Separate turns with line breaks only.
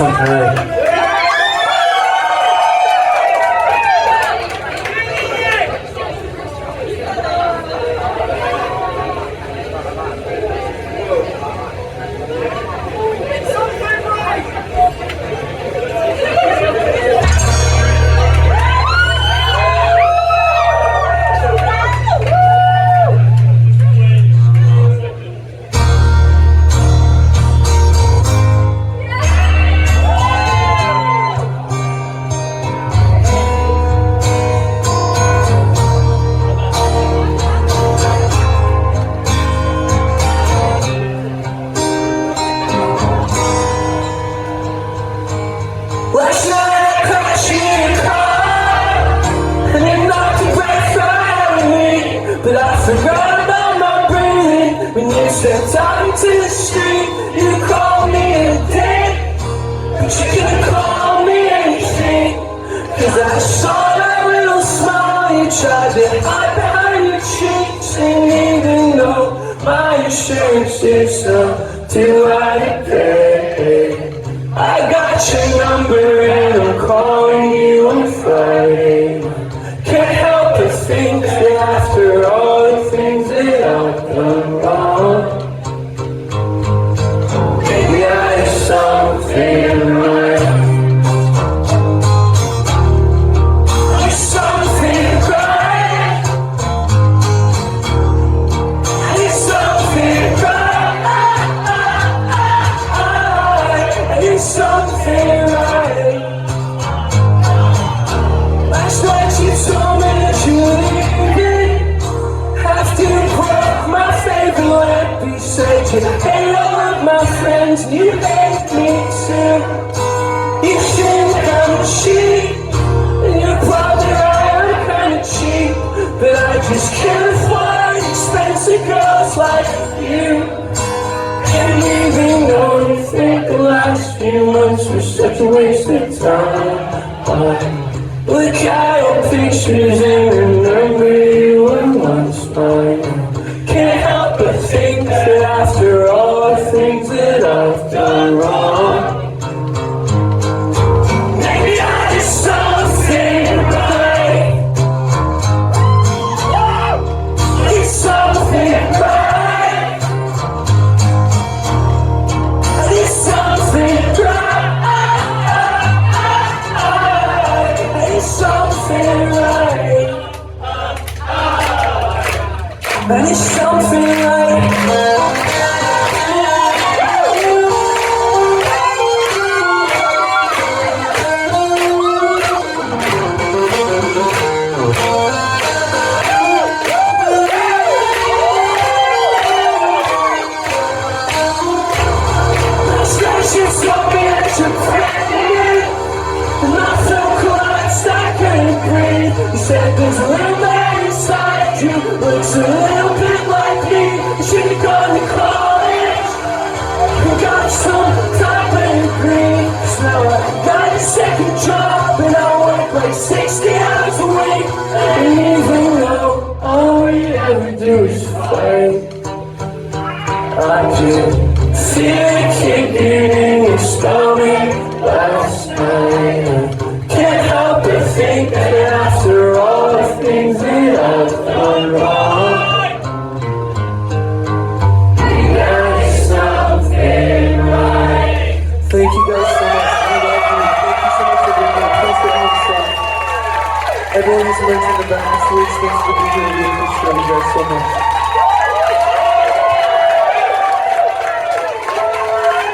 Pompeii. Last night I crashed in a car, and it knocked the breath out of me. But I forgot about my breathing. When you stepped out into the street, you called me a dick, but you couldn't call me anything. Cause I saw that little smile you tried to hide behind your cheeks. And even though my insurance is up to I pay, I got your number and I'm calling you on Friday. Can't help but think that after all the things that I've done wrong, maybe I did something right. I did something right. I did something right. Something right. Last night you told me that you were leaving after you broke my favorite lamp. You said you hate all of my friends and you hate me too. You think I'm cheap, and you're probably right, I'm kinda cheap, but I just can't afford expensive girls like you. And even though you think the last few months were such a waste of time, look at old pictures and remember you were once mine. Can't help but think that after all the things that I've done wrong, maybe I did something right. I did something right. And it's something like you told me that you're pregnant, and I felt collapsed, I couldn't breathe. You said there's a little man inside you, looks a little bit like me. You should have gone to college and got some type of degree. Cause now I got a second job and I work like 60 hours a week. And even though all we ever do is fight, I just feel it kicking in your stomach last night. Can't help but think that after all the things that I've done wrong, there's something right. Thank you guys so much. I love you. Thank you so much for being here. Please get home safe. Everyone who's merch in the back, it's really expensive to be here. We appreciate you guys so much.